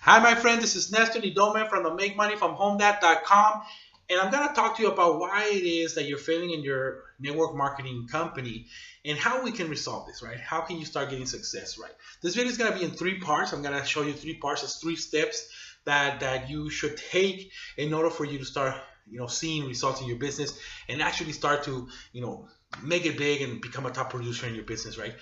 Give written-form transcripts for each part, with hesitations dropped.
Hi, my friend. This is Nestor Nidomen from the MakeMoneyFromHomeDad.com, and I'm going to talk to you about why it is that you're failing in your network marketing company and how we can resolve this, right? How can you start getting success, right? This video is going to be in 3 parts. I'm going to show you 3 parts. It's 3 steps that you should take in order for you to start, seeing results in your business and actually start to, make it big and become a top producer in your business, right?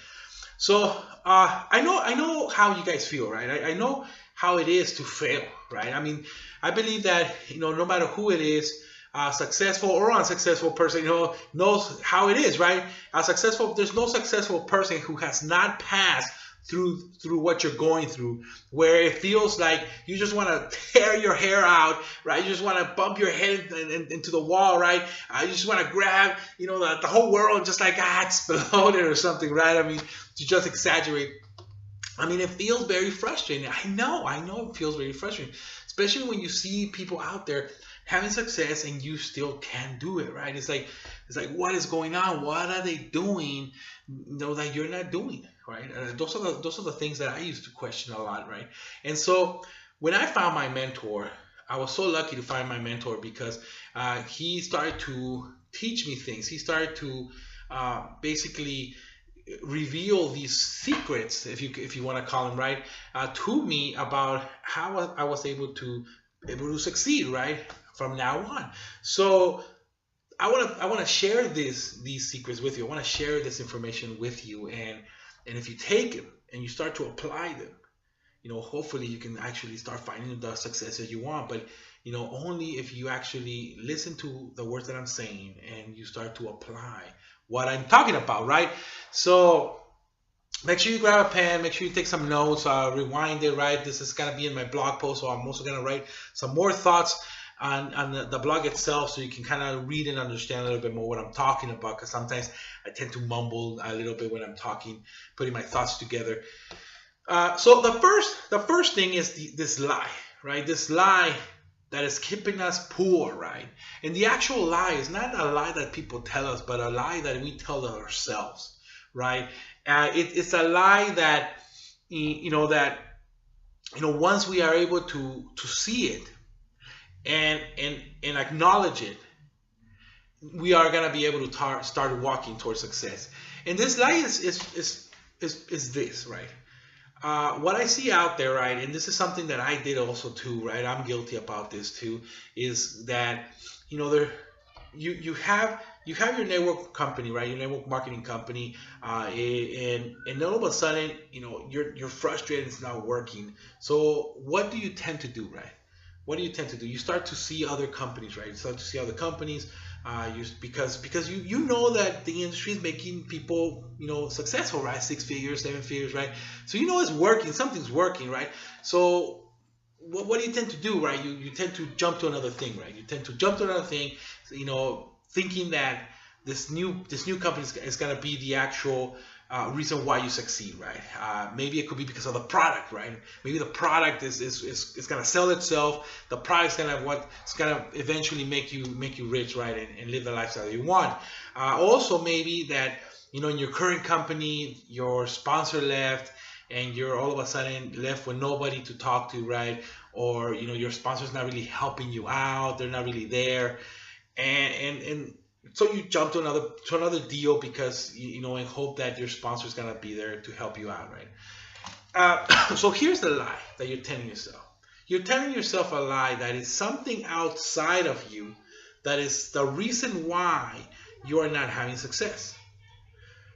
So I know how you guys feel, right? I know how it is to fail, right? I mean, I believe that no matter who it is, a successful or unsuccessful person, knows how it is, right? There's no successful person who has not passed through what you're going through, where it feels like you just want to tear your hair out, right? You just want to bump your head into the wall, right? You just want to grab, the whole world just like exploded or something, right? I mean, to just exaggerate. I mean, it feels very frustrating. I know it feels very frustrating, especially when you see people out there having success and you still can't do it, right? It's like, what is going on? What are they doing, that you're not doing, right? Those are the things that I used to question a lot, right? And so when I found my mentor, I was so lucky to find my mentor because he started to teach me things. He started to basically reveal these secrets, if you want to call them, right, to me about how I was able to succeed, right, from now on. So I want to share these secrets with you. I want to share this information with you, and if you take them and you start to apply them, hopefully you can actually start finding the success that you want. But only if you actually listen to the words that I'm saying and you start to apply what I'm talking about, right? So make sure you grab a pen, make sure you take some notes, rewind it, right? This is going to be in my blog post, so I'm also going to write some more thoughts on the blog itself, so you can kind of read and understand a little bit more what I'm talking about, because sometimes I tend to mumble a little bit when I'm talking, putting my thoughts together. So the first thing is this lie, right? This lie that is keeping us poor, right? And the actual lie is not a lie that people tell us, but a lie that we tell ourselves, right? It's a lie that once we are able to see it and acknowledge it, we are gonna be able to start walking towards success. And this lie is this, right? What I see out there, right, and this is something that I did also too, right? I'm guilty about this too, is that you have your network company, right? Your network marketing company, and all of a sudden, you're frustrated, it's not working. So what do you tend to do, right? What do you tend to do? You start to see other companies, right? You start to see other companies, because you know that the industry is making people successful, right? 6 figures, 7 figures, right? So it's working, something's working, right? So what do you tend to do, right? You tend to jump to another thing, right? You tend to jump to another thing, thinking that this new company is going to be the actual reason why you succeed, right? Maybe it could be because of the product, right? Maybe the product is going to sell itself. The product's going to eventually make you rich, right? And live the lifestyle you want. Also, maybe that in your current company, your sponsor left, and you're all of a sudden left with nobody to talk to, right? Or your sponsor's not really helping you out. They're not really there, and so you jump to another deal because and hope that your sponsor is gonna be there to help you out, right? So here's the lie that you're telling yourself. You're telling yourself a lie that is something outside of you that is the reason why you are not having success.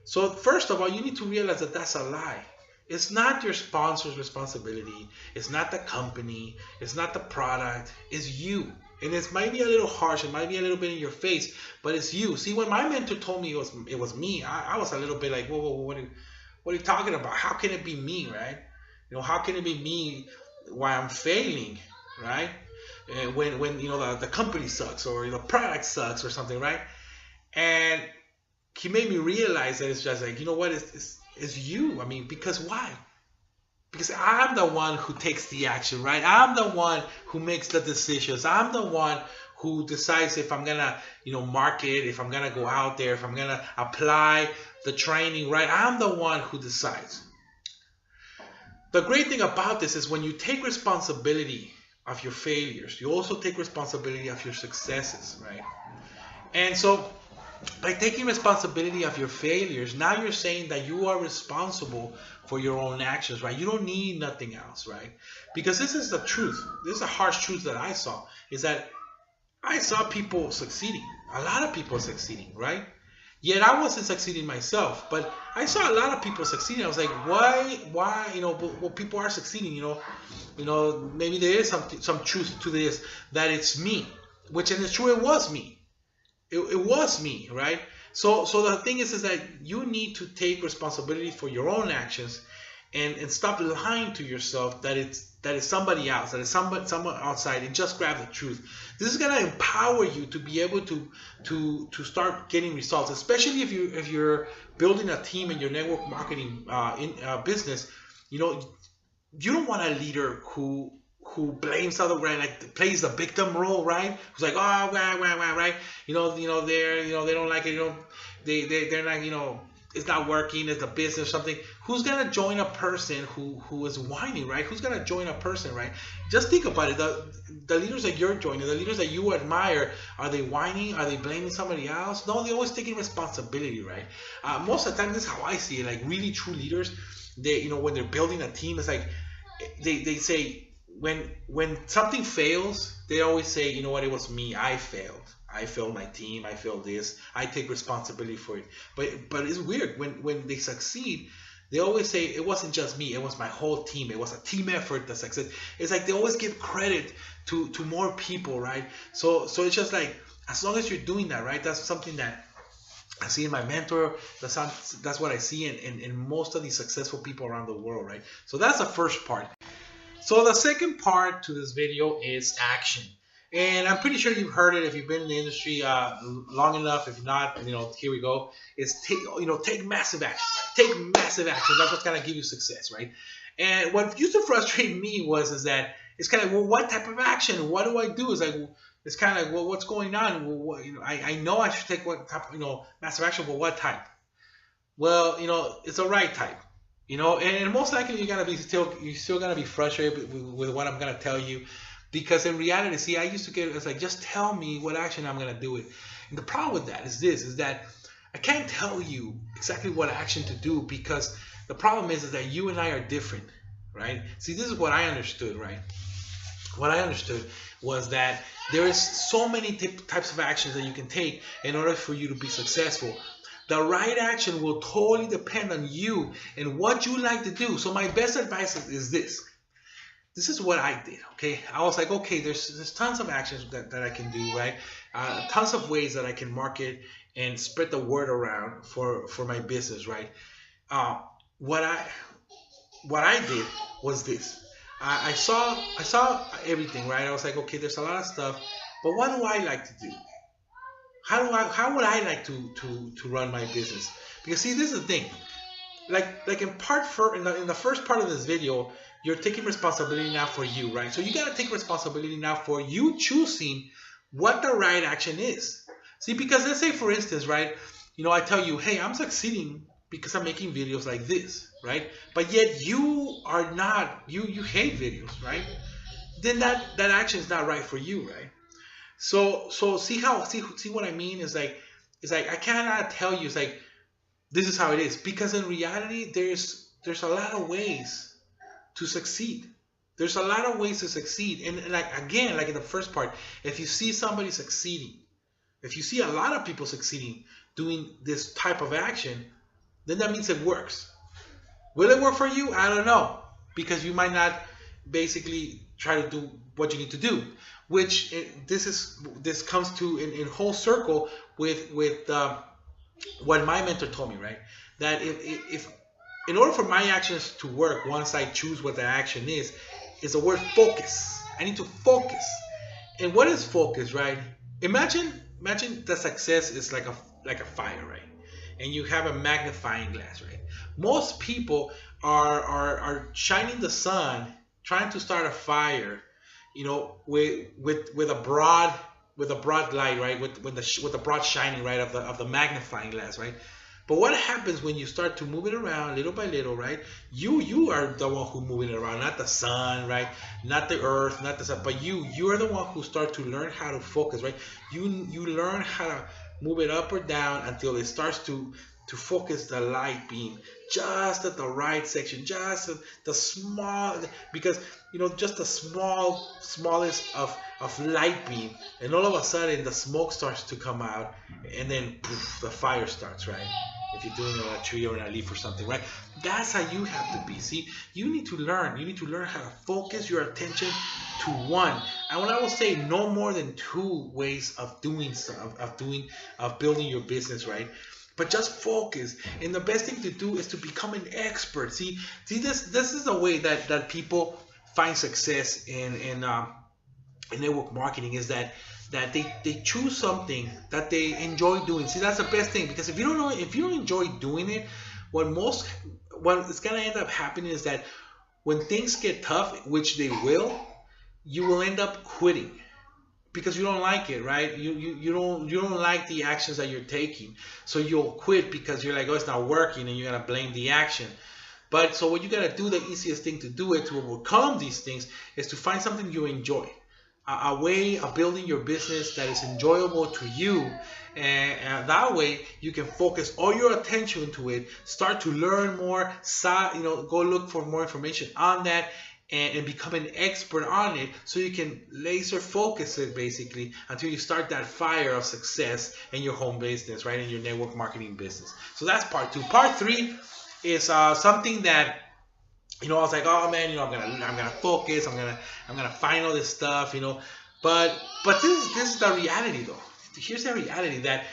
So first of all, you need to realize that that's a lie. It's not your sponsor's responsibility. It's not the company. It's not the product. It's you. And it might be a little harsh, it might be a little bit in your face, but it's you. See, when my mentor told me it was me, I was a little bit like, whoa, what are you talking about? How can it be me, right? How can it be me why I'm failing, right? When the company sucks or the product sucks or something, right? And he made me realize that it's just like, what, it's you. I mean, because why? Because I'm the one who takes the action, right? I'm the one who makes the decisions. I'm the one who decides if I'm gonna, market, if I'm gonna go out there, if I'm gonna apply the training, right? I'm the one who decides. The great thing about this is when you take responsibility of your failures, you also take responsibility of your successes, right? And so by taking responsibility of your failures, now you're saying that you are responsible for your own actions, right? You don't need nothing else, right? Because this is the truth. This is a harsh truth that I saw, is that I saw people succeeding, a lot of people succeeding, right? Yet I wasn't succeeding myself, but I saw a lot of people succeeding. I was like, why, well, people are succeeding, maybe there is some truth to this, that it's me, which, and it's true, it was me. It was me, right? So the thing is that you need to take responsibility for your own actions, and stop lying to yourself that it's somebody else, that it's someone outside, and just grab the truth. This is gonna empower you to be able to start getting results, especially if you're building a team in your network marketing business. You don't want a leader who blames other, right? Like plays the victim role, right? Who's like, oh, right? They don't like it. They're not, it's not working. It's a business or something. Who's gonna join a person who is whining, right? Who's gonna join a person, right? Just think about it. The leaders that you're joining, the leaders that you admire, are they whining? Are they blaming somebody else? No, they're always taking responsibility, right? Most of the time, this is how I see it. Like really true leaders, they, when they're building a team, it's like they say, when something fails, they always say, you know what, it was me, I failed my team, I failed this, I take responsibility for it. But it's weird, when they succeed, they always say it wasn't just me, it was my whole team, it was a team effort that success. It's like they always give credit to more people, right? So it's just like, as long as you're doing that, right, that's something that I see in my mentor. That's what I see in most of these successful people around the world, right? So that's the first part. So the second part to this video is action. And I'm pretty sure you've heard it if you've been in the industry long enough. If not, here we go. It's take massive action. Right? Take massive action. That's what's gonna give you success, right? And what used to frustrate me is that it's kind of, well, what type of action? What do I do? It's kind of like, well, what's going on? Well, I know I should take what type of massive action, but what type? Well, it's the right type. And most likely you're still gonna be frustrated with what I'm gonna tell you, because in reality, see, I used to it's like, just tell me what action I'm gonna do it. And the problem with that is that I can't tell you exactly what action to do, because the problem is that you and I are different, right? See, this is what I understood, right? What I understood was that there is so many types of actions that you can take in order for you to be successful. The right action will totally depend on you and what you like to do. So my best advice is this. This is what I did, okay? I was like, okay, there's tons of actions that I can do, right? Tons of ways that I can market and spread the word around for my business, right? What I did was this. I saw everything, right? I was like, okay, there's a lot of stuff, but what do I like to do? How would I like to run my business? Because see, this is the thing. Like in the first part of this video, you're taking responsibility now for you, right? So you gotta take responsibility now for you choosing what the right action is. See, because let's say, for instance, right, I tell you, hey, I'm succeeding because I'm making videos like this, right? But yet you are not, you hate videos, right? Then that action is not right for you, right? So see what I mean? It's like I cannot tell you, it's like, this is how it is, because in reality there's a lot of ways to succeed. There's a lot of ways to succeed. And like, again, like in the first part, if you see somebody succeeding, if you see a lot of people succeeding doing this type of action, then that means it works. Will it work for you? I don't know, because you might not basically try to do what you need to do, which this comes to in whole circle with what my mentor told me, right? That if in order for my actions to work, once I choose what the action is the word focus. I need to focus. And what is focus, right? Imagine the success is like a fire, right? And you have a magnifying glass, right? Most people are shining the sun, trying to start a fire, with a broad light, right? With the broad shining, right, of the magnifying glass, right? But what happens when you start to move it around little by little, right? You are the one who moving it around, not the sun, right? Not the earth, not the sun, but you are the one who start to learn how to focus, right? You learn how to move it up or down until it starts to focus the light beam just at the right section, just at the small, because just the smallest of light beam, and all of a sudden the smoke starts to come out, and then poof, the fire starts, right? If you're doing it on a tree or in a leaf or something, right? That's how you have to be. See, you need to learn how to focus your attention to one. And when I will say no more than two ways of doing stuff, of building your business, right? But just focus. And the best thing to do is to become an expert. See, this is a way that people find success in network marketing, is that they choose something that they enjoy doing. See, that's the best thing, because if you don't enjoy doing it, what it's gonna end up happening is that when things get tough, which they will, you will end up quitting because you don't like it, right? You don't like the actions that you're taking, so you'll quit because you're like, oh, it's not working, and you're gonna blame the action. But so what you gotta do, the easiest thing to do it to overcome these things is to find something you enjoy. A way of building your business that is enjoyable to you, and that way you can focus all your attention to it, start to learn more, go look for more information on that, and become an expert on it, so you can laser focus it basically until you start that fire of success in your home business, right, in your network marketing business. So that's part 2. Part 3 is something that I was like, oh man, I'm gonna focus, I'm gonna find all this stuff, but this is the reality though. Here's the reality, that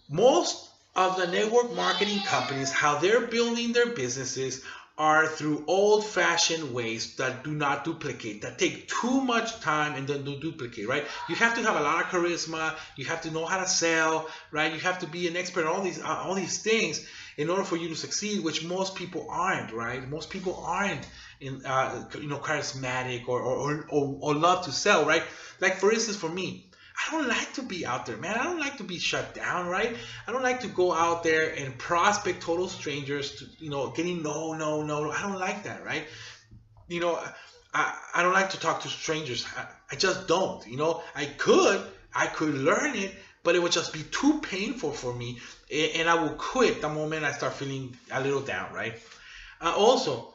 most of the network marketing companies, how they're building their businesses, are through old-fashioned ways that do not duplicate, that take too much time and then do duplicate, right? You have to have a lot of charisma, you have to know how to sell, right? You have to be an expert in all these things in order for you to succeed, which most people aren't, right? Most people aren't charismatic or love to sell, right? Like, for instance, for me, I don't like to be out there, man. I don't like to be shut down, right? I don't like to go out there and prospect total strangers to, getting no. I don't like that, right? I don't like to talk to strangers. I just don't, I could learn it, but it would just be too painful for me, and I will quit the moment I start feeling a little down, right? Also,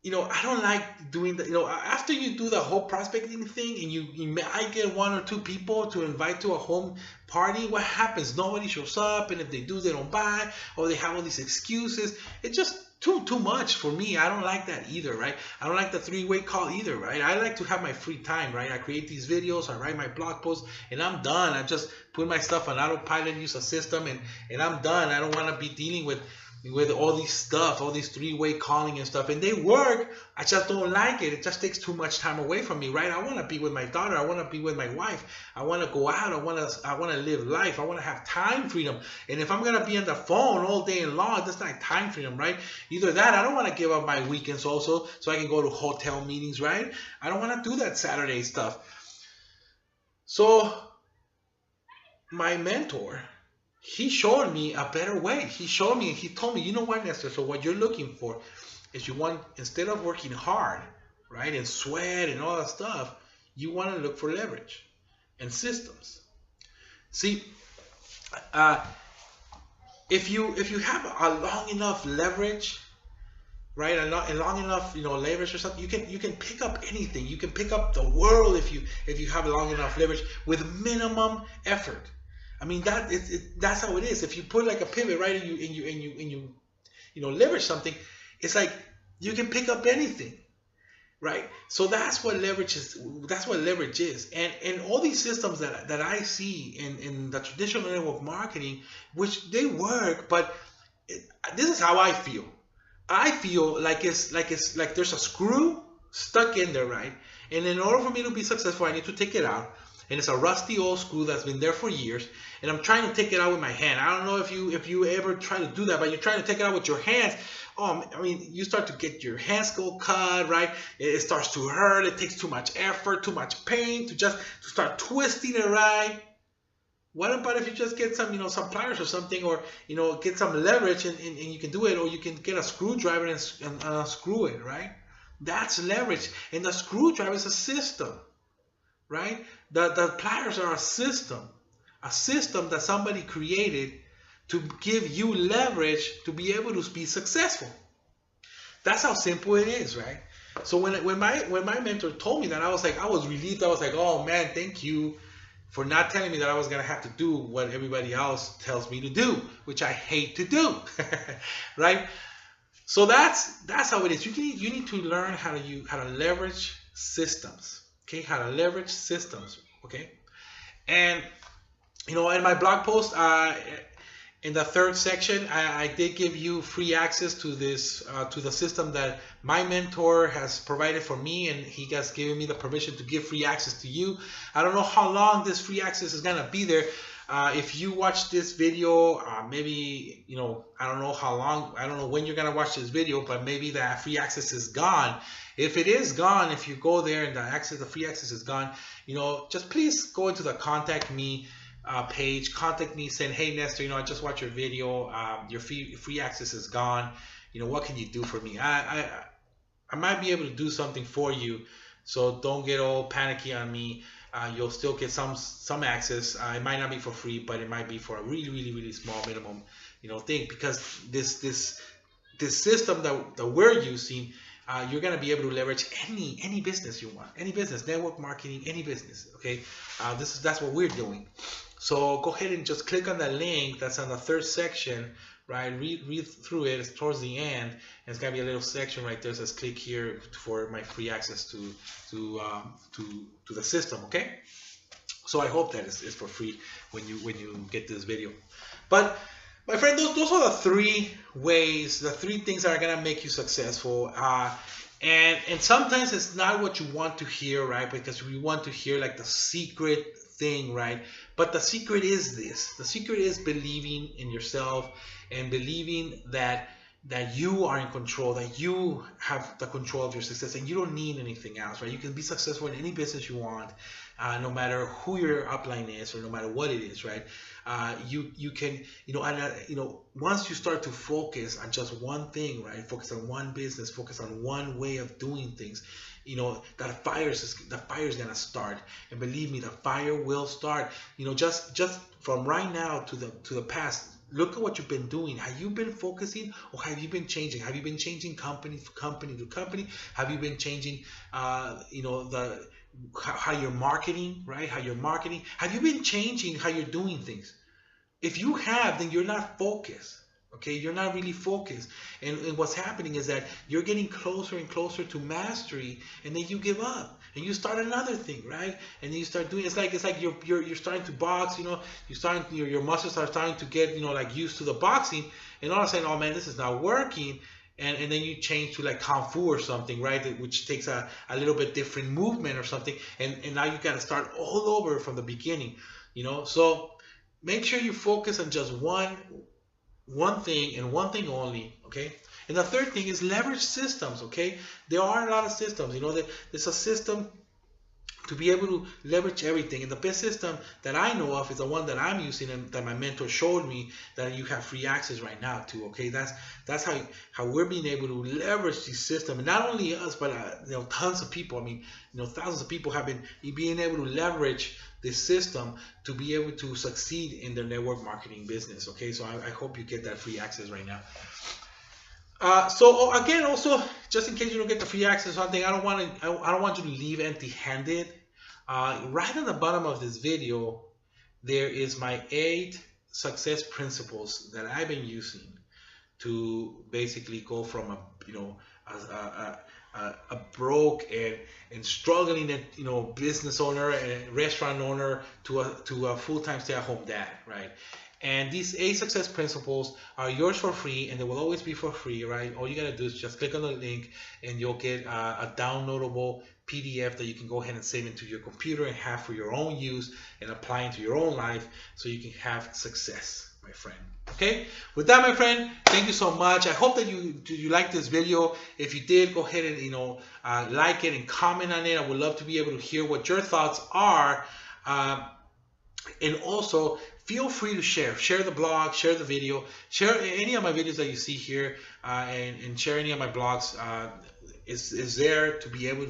I don't like doing that. After you do the whole prospecting thing and I get 1 or 2 people to invite to a home party, what happens? Nobody shows up, and if they do, they don't buy, or they have all these excuses. It's just too much for me. I don't like that either, right? I don't like the 3-way call either, right? I like to have my free time, right? I create these videos, I write my blog posts, and I'm done. I just put my stuff on autopilot, use a system, and I'm done. I don't want to be dealing with all these stuff, all these 3-way calling and stuff, and they work. I just don't like it. It just takes too much time away from me, right? I want to be with my daughter. I want to be with my wife. I want to go out. I want to live life. I want to have time freedom. And if I'm gonna be on the phone all day long, that's not time freedom, right? Either that, I don't want to give up my weekends also, so I can go to hotel meetings, right? I don't want to do that Saturday stuff. So my mentor, he showed me a better way. He showed me, he told me, you know what, Nestor, so what you're looking for is instead of working hard, right, and sweat and all that stuff, you want to look for leverage and systems. See, if you have a long enough leverage, right, and long enough, leverage or something, you can pick up anything. You can pick up the world if you have long enough leverage with minimum effort. I mean, that's how it is. If you put like a pivot, right, and you leverage something, it's like you can pick up anything, right? So that's what leverage is. That's what leverage is. And all these systems that I see in the traditional network marketing, which they work, but this is how I feel. I feel like it's like there's a screw stuck in there, right? And in order for me to be successful, I need to take it out. And it's a rusty old screw that's been there for years, and I'm trying to take it out with my hand. I don't know if you ever try to do that, but you're trying to take it out with your hands. I mean, you start to get your hands go cut, right? It starts to hurt. It takes too much effort, too much pain to start twisting it, right? What about if you just get some, some pliers or something, or, get some leverage and you can do it, or you can get a screwdriver and unscrew it, right? That's leverage. And the screwdriver is a system, right? The pliers are a system that somebody created to give you leverage to be able to be successful. That's how simple it is, right? So when my mentor told me that, I was relieved. I was like, oh man, thank you for not telling me that I was gonna have to do what everybody else tells me to do, which I hate to do, right? So that's how it is. You need to learn how to leverage systems, okay? How to leverage systems, okay? And in my blog post, in the third section, I did give you free access to this to the system that my mentor has provided for me, and he has given me the permission to give free access to you. I don't know how long this free access is gonna be there. If you watch this video, maybe, I don't know how long, I don't know when you're gonna watch this video, but maybe that free access is gone. If it is gone, if you go there and the free access is gone, just please go into the contact me page, contact me saying, hey Nestor, I just watched your video, your free access is gone, what can you do for me? I might be able to do something for you, so don't get all panicky on me. You'll still get some access. It might not be for free, but it might be for a really, really, really small minimum, thing, because this system that we're using, you're gonna be able to leverage any business you want, any business, network marketing, any business. Okay, that's what we're doing. So go ahead and just click on that link that's on the third section, right? Read through it. It's towards the end, and it's gonna be a little section right there that says click here for my free access to the system. Okay, so I hope that it's for free when you get this video. But my friend, those are the three ways, the three things that are gonna make you successful. And sometimes it's not what you want to hear, right? Because we want to hear like the secret thing, right? But the secret is this. The secret is believing in yourself and believing that you are in control, that you have the control of your success, and you don't need anything else, right? You can be successful in any business you want, no matter who your upline is or no matter what it is, right? You can, once you start to focus on just one thing, right? Focus on one business, focus on one way of doing things, the fire is gonna start. And believe me, the fire will start. Just from right now to the past. Look at what you've been doing. Have you been focusing, or have you been changing? Have you been changing company to company? Have you been changing, how you're marketing, right? How you're marketing. Have you been changing how you're doing things? If you have, then you're not focused. Okay, you're not really focused, and what's happening is that you're getting closer and closer to mastery, and then you give up and you start another thing, right? And then you start doing, it's like you're starting to box, your muscles are starting to get like used to the boxing, and all of a sudden, oh man, this is not working, and then you change to like Kung Fu or something, right? Which takes a little bit different movement or something, and now you got to start all over from the beginning, So make sure you focus on just one thing and one thing only, okay? And the third thing is leverage systems, okay? There are a lot of systems, there's a system to be able to leverage everything. And the best system that I know of is the one that I'm using and that my mentor showed me that you have free access right now to, okay? That's how we're being able to leverage this system. And not only us, but tons of people. I mean, thousands of people have been being able to leverage this system to be able to succeed in their network marketing business. Okay, so I hope you get that free access right now. So again, also, just in case you don't get the free access or something, I don't want you to leave empty-handed. Right on the bottom of this video, there is my 8 success principles that I've been using to basically go from a broke and struggling business owner and restaurant owner to a full-time stay-at-home dad, right? And these 8 success principles are yours for free, and they will always be for free, right? All you gotta do is just click on the link, and you'll get a downloadable PDF that you can go ahead and save into your computer and have for your own use and apply into your own life, so you can have success, my friend. Okay, with that, my friend, thank you so much. I hope that you like this video. If you did, go ahead and like it and comment on it. I would love to be able to hear what your thoughts are. And also, feel free to share the blog, share the video, share any of my videos that you see here, and share any of my blogs. Is there to be able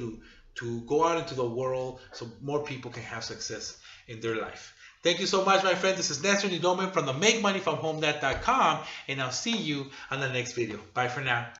to go out into the world so more people can have success in their life. Thank you so much, my friend. This is Nestor Nidomen from the MakeMoneyFromHomeThat.com, and I'll see you on the next video. Bye for now.